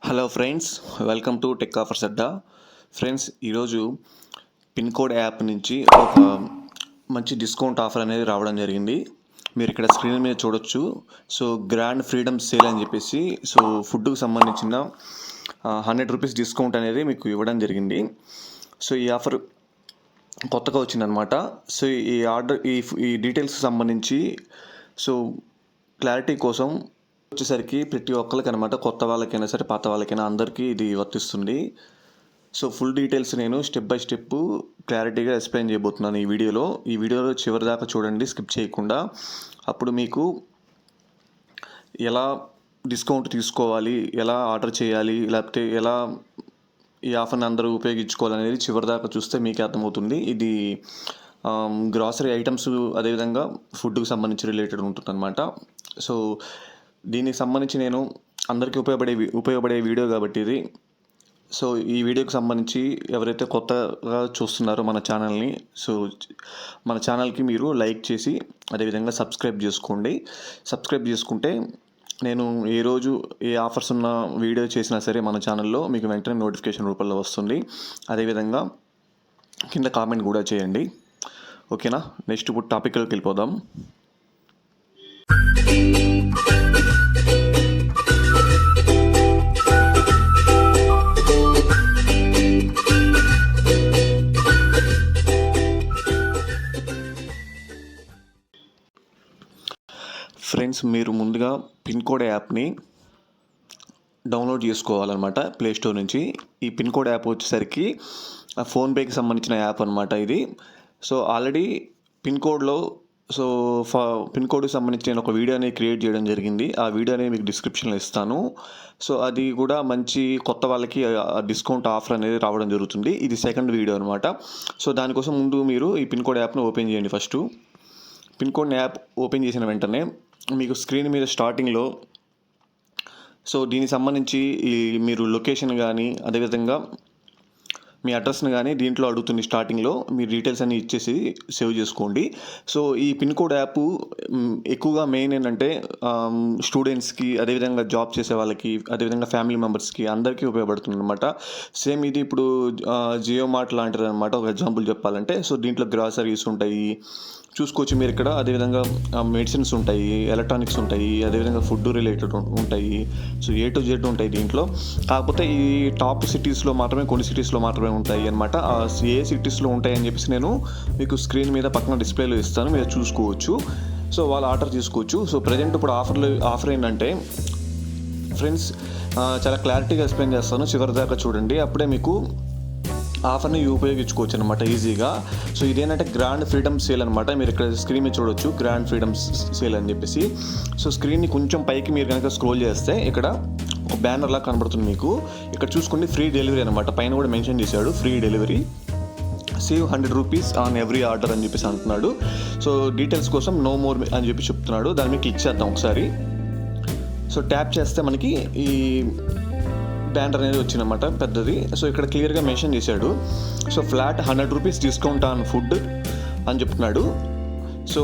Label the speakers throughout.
Speaker 1: Hello friends, welcome to tech offers Adda. Friends, ఈరోజు pin code app నుంచి ఒక మంచి డిస్కౌంట్ ఆఫర్ అనేది రావడం జరిగింది. మీరు ఇక్కడ స్క్రీన్ మీద చూడొచ్చు. సో గ్రాండ్ ఫ్రీడమ్ సేల్ అని చెప్పేసి ఫుడ్కి సంబంధించిన 100 రూపీస్ డిస్కౌంట్ అనేది మీకు ఇవ్వడం జరిగింది. సో ఈ ఆఫర్ కొత్తగా వచ్చిందనమాట. సో ఈ డీటెయిల్స్కి సంబంధించి క్లారిటీ కోసం వచ్చేసరికి ప్రతి ఒక్కరికి అనమాట, కొత్త వాళ్ళకైనా సరే పాత వాళ్ళకైనా అందరికీ ఇది వర్తిస్తుంది. సో ఫుల్ డీటెయిల్స్ నేను స్టెప్ బై స్టెప్ క్లారిటీగా ఎక్స్ప్లెయిన్ చేయబోతున్నాను ఈ వీడియోలో చివరి దాకా చూడండి, స్కిప్ చేయకుండా. అప్పుడు మీకు ఎలా డిస్కౌంట్ తీసుకోవాలి, ఎలా ఆర్డర్ చేయాలి, లేకపోతే ఎలా ఈ ఆఫర్ని అందరూ ఉపయోగించుకోవాలనేది చివరి దాకా చూస్తే మీకే అర్థమవుతుంది. ఇది గ్రాసరీ ఐటమ్స్ అదేవిధంగా ఫుడ్కి సంబంధించి రిలేటెడ్ ఉంటుందన్నమాట. సో దీనికి సంబంధించి నేను అందరికీ ఉపయోగపడే వీడియో కాబట్టి ఇది. సో ఈ వీడియోకి సంబంధించి ఎవరైతే కొత్తగా చూస్తున్నారో మన ఛానల్ని, మన ఛానల్కి మీరు లైక్ చేసి అదేవిధంగా సబ్స్క్రైబ్ చేసుకోండి. సబ్స్క్రైబ్ చేసుకుంటే నేను ఏ రోజు ఏ ఆఫర్స్ ఉన్న వీడియో చేసినా సరే మన ఛానల్లో మీకు వెంటనే నోటిఫికేషన్ రూపంలో వస్తుంది. అదేవిధంగా కింద కామెంట్ కూడా చేయండి. ఓకేనా? నెక్స్ట్ ఇప్పుడు టాపిక్లోకి వెళ్ళిపోదాం. ఫ్రెండ్స్, మీరు ముందుగా పిన్కోడ్ యాప్ని డౌన్లోడ్ చేసుకోవాలన్నమాట ప్లే స్టోర్ నుంచి. ఈ పిన్కోడ్ యాప్ వచ్చేసరికి ఫోన్పేకి సంబంధించిన యాప్ అనమాట ఇది. సో ఆల్రెడీ పిన్కోడ్కి సంబంధించి నేను ఒక వీడియోని క్రియేట్ చేయడం జరిగింది. ఆ వీడియోని మీకు డిస్క్రిప్షన్లో ఇస్తాను. సో అది కూడా మంచి కొత్త వాళ్ళకి డిస్కౌంట్ ఆఫర్ అనేది రావడం జరుగుతుంది. ఇది సెకండ్ వీడియో అనమాట. సో దానికోసం ముందు మీరు ఈ పిన్కోడ్ యాప్ను ఓపెన్ చేయండి. ఫస్ట్ పిన్కోడ్ యాప్ ఓపెన్ చేసిన వెంటనే మీకు స్క్రీన్ మీద స్టార్టింగ్లో దీనికి సంబంధించి మీరు లొకేషన్ కానీ అదేవిధంగా మీ అడ్రస్ని కానీ దీంట్లో అడుగుతుంది. స్టార్టింగ్లో మీరు డీటెయిల్స్ అన్ని ఇచ్చేసి సేవ్ చేసుకోండి. సో ఈ పిన్కోడ్ యాప్ ఎక్కువగా మెయిన్ ఏంటంటే స్టూడెంట్స్కి, అదేవిధంగా జాబ్ చేసే వాళ్ళకి, అదేవిధంగా ఫ్యామిలీ మెంబర్స్కి అందరికీ ఉపయోగపడుతుంది అనమాట. సేమ్ ఇది ఇప్పుడు జియో మార్ట్ లాంటిది అనమాట. ఒక ఎగ్జాంపుల్ చెప్పాలంటే దీంట్లో గ్రాసరీస్ ఉంటాయి చూసుకోవచ్చు మీరు ఇక్కడ. అదేవిధంగా మెడిసిన్స్ ఉంటాయి, ఎలక్ట్రానిక్స్ ఉంటాయి, అదేవిధంగా ఫుడ్ రిలేటెడ్ ఉంటాయి. A to Z ఉంటాయి దీంట్లో. కాకపోతే ఈ టాప్ సిటీస్లో మాత్రమే, కొన్ని సిటీస్లో మాత్రమే ఉంటాయి అనమాట. ఏ సిటీస్లో ఉంటాయని చెప్పేసి నేను మీకు స్క్రీన్ మీద పక్కన డిస్ప్లేలో ఇస్తాను, మీరు చూసుకోవచ్చు. సో వాళ్ళు ఆర్డర్ చేసుకోవచ్చు. సో ప్రజెంట్ ఇప్పుడు ఆఫర్ ఏంటంటే ఫ్రెండ్స్, చాలా క్లారిటీగా ఎక్స్ప్లెయిన్ చేస్తాను, చివరి దాకా చూడండి. అప్పుడే మీకు ఆఫర్ని ఉపయోగించుకోవచ్చు అనమాట ఈజీగా. సో ఇదేంటంటే గ్రాండ్ ఫ్రీడమ్ సేల్ అనమాట. మీరు ఇక్కడ స్క్రీన్ మీద చూడొచ్చు, గ్రాండ్ ఫ్రీడమ్ సేల్ అని చెప్పేసి. సో స్క్రీన్ని కొంచెం పైకి మీరు కనుక స్క్రోల్ చేస్తే ఇక్కడ ఒక బ్యానర్ లాగా కనబడుతుంది మీకు. ఇక్కడ చూసుకోండి, ఫ్రీ డెలివరీ అనమాట. పైన కూడా మెన్షన్ చేశాడు free delivery, save 100 rupees on every order అని చెప్పేసి అంటున్నాడు. సో డీటెయిల్స్ కోసం నో మోర్ అని చెప్పి చెప్తున్నాడు. దాని మీద క్లిక్ చేద్దాం ఒకసారి. సో ట్యాప్ చేస్తే మనకి ఈ బ్యానర్ అనేది వచ్చిందన్నమాట, పెద్దది. సో ఇక్కడ క్లియర్గా మెన్షన్ చేశాడు. So flat 100 rupees discount on food అని చెప్తున్నాడు. సో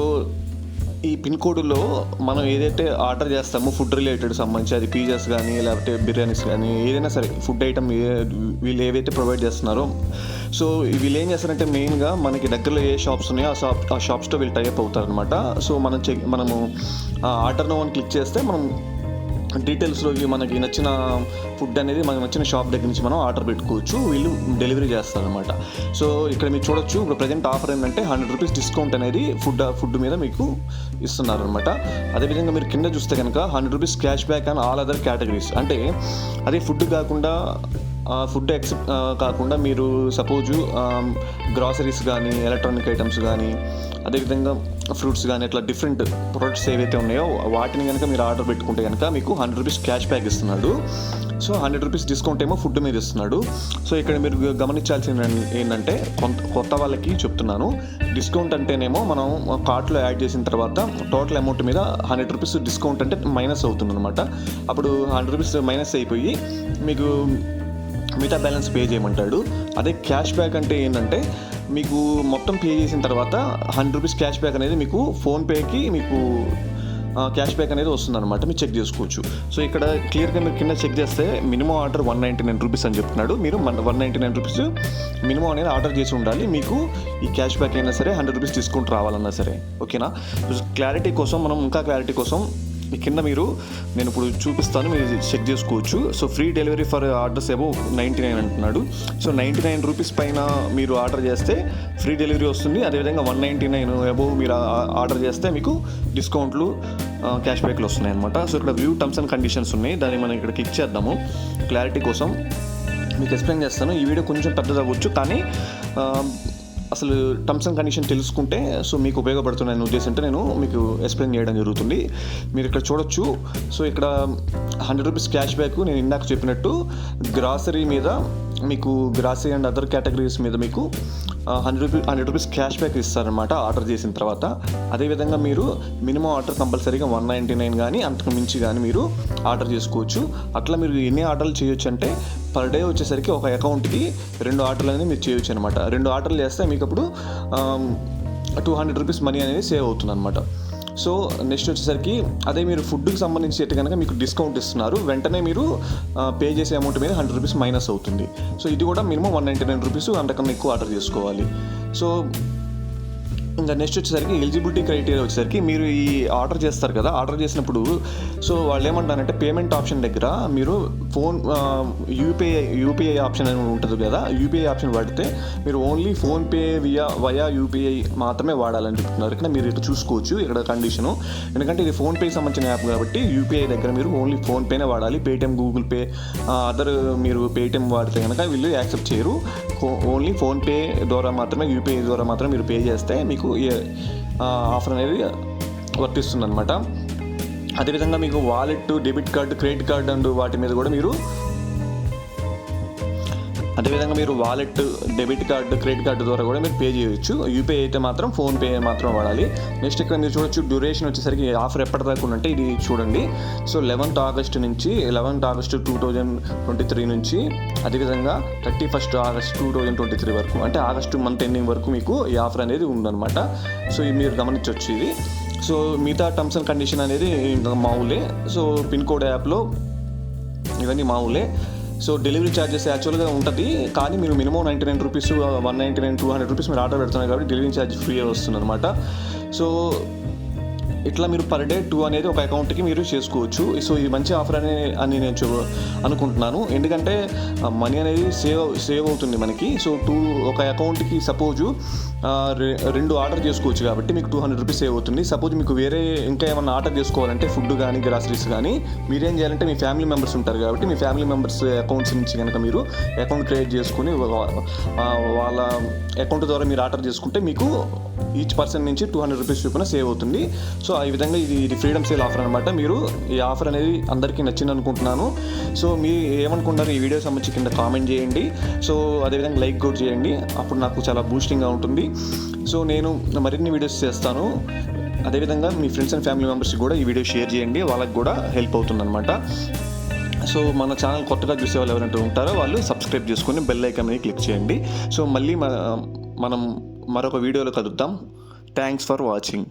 Speaker 1: ఈ పిన్ కోడ్లో మనం ఏదైతే ఆర్డర్ చేస్తామో ఫుడ్ రిలేటెడ్ సంబంధించి, అది పిజ్జాస్ కానీ లేకపోతే బిర్యానీస్ కానీ ఏదైనా సరే ఫుడ్ ఐటమ్ వీళ్ళు ఏవైతే ప్రొవైడ్ చేస్తున్నారో, సో వీళ్ళు ఏం చేస్తారంటే మెయిన్గా మనకి దగ్గరలో ఏ షాప్స్ ఉన్నాయో ఆ షాప్స్తో వీళ్ళు టైప్ అవుతారనమాట. సో మనము ఆర్డర్ నో అని క్లిక్ చేస్తే మనం డీటెయిల్స్లోకి మనకి నచ్చిన ఫుడ్ అనేది మనకు నచ్చిన షాప్ దగ్గర నుంచి మనం ఆర్డర్ పెట్టుకోవచ్చు. వీళ్ళు డెలివరీ చేస్తారనమాట. సో ఇక్కడ మీరు చూడొచ్చు, ఇప్పుడు ప్రజెంట్ ఆఫర్ ఏంటంటే 100 రూపీస్ డిస్కౌంట్ అనేది ఫుడ్ మీద మీకు ఇస్తున్నారనమాట. అదేవిధంగా మీరు కింద చూస్తే కనుక 100 rupees cash back and all other categories. అంటే అదే ఫుడ్ కాకుండా కాకుండా మీరు సపోజు గ్రాసరీస్ కానీ, ఎలక్ట్రానిక్ ఐటమ్స్ కానీ, అదేవిధంగా ఫ్రూట్స్ కానీ, అట్లా డిఫరెంట్ ప్రొడక్ట్స్ ఏవైతే ఉన్నాయో వాటిని కనుక మీరు ఆర్డర్ పెట్టుకుంటే కనుక మీకు 100 రూపీస్ క్యాష్ బ్యాక్ ఇస్తున్నాడు. సో 100 రూపీస్ డిస్కౌంట్ ఏమో ఫుడ్ మీద ఇస్తున్నాడు. సో ఇక్కడ మీరు గమనించాల్సింది ఏంటంటే, కొత్త వాళ్ళకి చెప్తున్నాను, డిస్కౌంట్ అంటేనేమో మనం కార్ట్లో యాడ్ చేసిన తర్వాత టోటల్ అమౌంట్ మీద 100 రూపీస్ డిస్కౌంట్ అంటే మైనస్ అవుతుంది అనమాట. అప్పుడు 100 రూపీస్ మైనస్ అయిపోయి మీకు మిగతా బ్యాలెన్స్ పే చేయమంటాడు. అదే క్యాష్ బ్యాక్ అంటే ఏంటంటే, మీకు మొత్తం పే చేసిన తర్వాత 100 రూపీస్ క్యాష్ బ్యాక్ అనేది మీకు ఫోన్పేకి మీకు క్యాష్ బ్యాక్ అనేది వస్తుందన్నమాట. మీరు చెక్ చేసుకోవచ్చు. సో ఇక్కడ క్లియర్గా మీరు కింద చెక్ చేస్తే మినిమం ఆర్డర్ 199 రూపీస్ అని చెప్తున్నాడు. మీరు 199 రూపీస్ మినిమం అనేది ఆర్డర్ చేసి ఉండాలి. మీకు ఈ క్యాష్ బ్యాక్ అయినా సరే 100 రూపీస్ డిస్కౌంట్ రావాలన్నా సరే, ఓకేనా. క్లారిటీ కోసం ఇంకా క్లారిటీ కోసం కింద నేను ఇప్పుడు చూపిస్తాను, మీరు చెక్ చేసుకోవచ్చు. So free delivery for orders above 99 అంటున్నాడు. సో 99 రూపీస్ పైన మీరు ఆర్డర్ చేస్తే ఫ్రీ డెలివరీ వస్తుంది. అదేవిధంగా 199 అబోవ్ మీరు ఆర్డర్ చేస్తే మీకు డిస్కౌంట్లు, క్యాష్ బ్యాక్లు వస్తున్నాయి అనమాట. సో ఇక్కడ వ్యూ టర్మ్స్ అండ్ కండిషన్స్ ఉన్నాయి, దాన్ని మనం ఇక్కడ క్లిక్ చేద్దాము. క్లారిటీ కోసం మీకు ఎక్స్ప్లెయిన్ చేస్తాను. ఈ వీడియో కొంచెం పెద్దది అవ్వచ్చు, కానీ అసలు టర్మ్స్ అండ్ కండిషన్ తెలుసుకుంటే సో మీకు ఉపయోగపడుతున్న ఉద్దేశంతో నేను మీకు ఎక్స్ప్లెయిన్ చేయడం జరుగుతుంది. మీరు ఇక్కడ చూడొచ్చు. సో ఇక్కడ 100 రూపీస్ క్యాష్ బ్యాక్, నేను ఇందాక చెప్పినట్టు గ్రాసరీ మీద మీకు, గ్రాసరీ అండ్ అదర్ కేటగిరీస్ మీద మీకు 100 రూపీస్ క్యాష్ బ్యాక్ ఇస్తారనమాట ఆర్డర్ చేసిన తర్వాత. అదేవిధంగా మీరు మినిమం ఆర్డర్ కంపల్సరీగా 199 కానీ అంతకు మించి కానీ మీరు ఆర్డర్ చేసుకోవచ్చు. అట్లా మీరు ఎన్ని ఆర్డర్లు చేయొచ్చు అంటే పర్ డే వచ్చేసరికి ఒక అకౌంట్కి 2 ఆర్డర్లు అనేది మీరు చేయొచ్చు అనమాట. 2 ఆర్డర్లు చేస్తే మీకు అప్పుడు 200 రూపీస్ మనీ అనేది సేవ్ అవుతుంది అనమాట. సో నెక్స్ట్ వచ్చేసరికి అదే మీరు ఫుడ్కి సంబంధించి అయితే కనుక మీకు డిస్కౌంట్ ఇస్తున్నారు. వెంటనే మీరు పే చేసే అమౌంట్ మీద 100 రూపీస్ మైనస్ అవుతుంది. సో ఇది కూడా మినిమం 199 రూపీస్, అంతకన్నా ఎక్కువ ఆర్డర్ చేసుకోవాలి. సో ఇంకా నెక్స్ట్ వచ్చేసరికి ఎలిజిబిలిటీ క్రైటీరియా వచ్చేసరికి మీరు ఈ ఆర్డర్ చేస్తారు కదా, ఆర్డర్ చేసినప్పుడు సో వాళ్ళు ఏమంటారంటే పేమెంట్ ఆప్షన్ దగ్గర మీరు యూపీఐ ఆప్షన్ అని ఉంటుంది కదా, యూపీఐ ఆప్షన్ వాడితే మీరు ఓన్లీ ఫోన్పే వయా యూపీఐ మాత్రమే వాడాలని చెప్తున్నారు. ఇక్కడ మీరు ఇటు చూసుకోవచ్చు ఇక్కడ కండిషను. ఎందుకంటే ఇది ఫోన్పేకి సంబంధించిన యాప్ కాబట్టి యూపీఐ దగ్గర మీరు ఓన్లీ ఫోన్పేనే వాడాలి. పేటిఎం, గూగుల్ పే, అదర్ మీరు పేటిఎం వాడితే కనుక వీళ్ళు యాక్సెప్ట్ చేయరు. ఓన్లీ ఫోన్పే ద్వారా మాత్రమే, యూపీఐ ద్వారా మాత్రమే మీరు పే చేస్తే మీకు ఆఫర్ అనేది వర్తిస్తుంది అనమాట. అదేవిధంగా మీకు wallet, debit card, credit card and వాటి మీద కూడా మీరు wallet, debit card, credit card ద్వారా కూడా మీరు పే చేయవచ్చు. యూపీఐ అయితే మాత్రం ఫోన్పే మాత్రం వాడాలి. నెక్స్ట్ ఇక్కడ మీరు చూడొచ్చు డ్యూరేషన్ వచ్చేసరికి ఆఫర్ ఎప్పటిదాకా ఉందంటే ఇది చూడండి. సో 11th ఆగస్ట్ నుంచి 11th ఆగస్ట్ 2023 నుంచి అదేవిధంగా 31st ఆగస్ట్ 2023 వరకు, అంటే ఆగస్టు మంత్ ఎండింగ్ వరకు మీకు ఈ ఆఫర్ అనేది ఉందన్నమాట. సో ఇది మీరు గమనించవచ్చు. ఇది సో మిగతా టర్మ్స్ అండ్ కండిషన్ అనేది మామూలే. సో పిన్కోడ్ యాప్లో ఇవన్నీ మామూలే. సో డెలివరీ ఛార్జెస్ యాక్చువల్గా ఉంటుంది, కానీ మీరు మినిమం 99 రూపీస్, 199, 200 రూపీస్ మీరు ఆర్డర్ పెడుతున్నారు కాబట్టి డెలివరీ ఛార్జ్ ఫ్రీ వస్తుంది అనమాట. సో ఇట్లా మీరు పర్ డే 2 అనేది ఒక అకౌంట్కి మీరు చేసుకోవచ్చు. సో ఇది మంచి ఆఫర్ అని నేను అనుకుంటున్నాను. ఎందుకంటే మనీ అనేది సేవ్ అవుతుంది మనకి. సో ఒక అకౌంట్కి సపోజు 2 ఆర్డర్ చేసుకోవచ్చు కాబట్టి మీకు 200 రూపీస్ సేవ్ అవుతుంది. సపోజ్ మీకు వేరే ఇంకా ఏమన్నా ఆర్డర్ చేసుకోవాలంటే ఫుడ్ కానీ గ్రాసరీస్ కానీ మీరేం చేయాలంటే మీ ఫ్యామిలీ మెంబర్స్ ఉంటారు కాబట్టి మీ ఫ్యామిలీ మెంబర్స్ అకౌంట్స్ నుంచి కనుక మీరు అకౌంట్ క్రియేట్ చేసుకుని వాళ్ళ అకౌంట్ ద్వారా మీరు ఆర్డర్ చేసుకుంటే మీకు ఈచ్ పర్సన్ నుంచి 200 రూపీస్ చొప్పున సేవ్ అవుతుంది. సో ఈ విధంగా ఇది ఫ్రీడమ్ సేల్ ఆఫర్ అనమాట. మీరు ఈ ఆఫర్ అనేది అందరికీ నచ్చింది అనుకుంటున్నాను. సో మీరు ఏమనుకుంటారు ఈ వీడియో సంబంధించి కింద కామెంట్ చేయండి. సో అదేవిధంగా లైక్ కూడా చేయండి, అప్పుడు నాకు చాలా బూస్టింగ్గా ఉంటుంది. సో నేను మరిన్ని వీడియోస్ చేస్తాను. అదేవిధంగా మీ ఫ్రెండ్స్ అండ్ ఫ్యామిలీ మెంబర్స్కి కూడా ఈ వీడియో షేర్ చేయండి, వాళ్ళకి కూడా హెల్ప్ అవుతుందన్నమాట. సో మన ఛానల్ కొత్తగా చూసే వాళ్ళు ఎవరైనా ఉంటారో వాళ్ళు సబ్స్క్రైబ్ చేసుకొని బెల్ ఐకాన్ మీద క్లిక్ చేయండి. సో మళ్ళీ మనం మరొక వీడియోలో కలుద్దాం. Thanks for watching.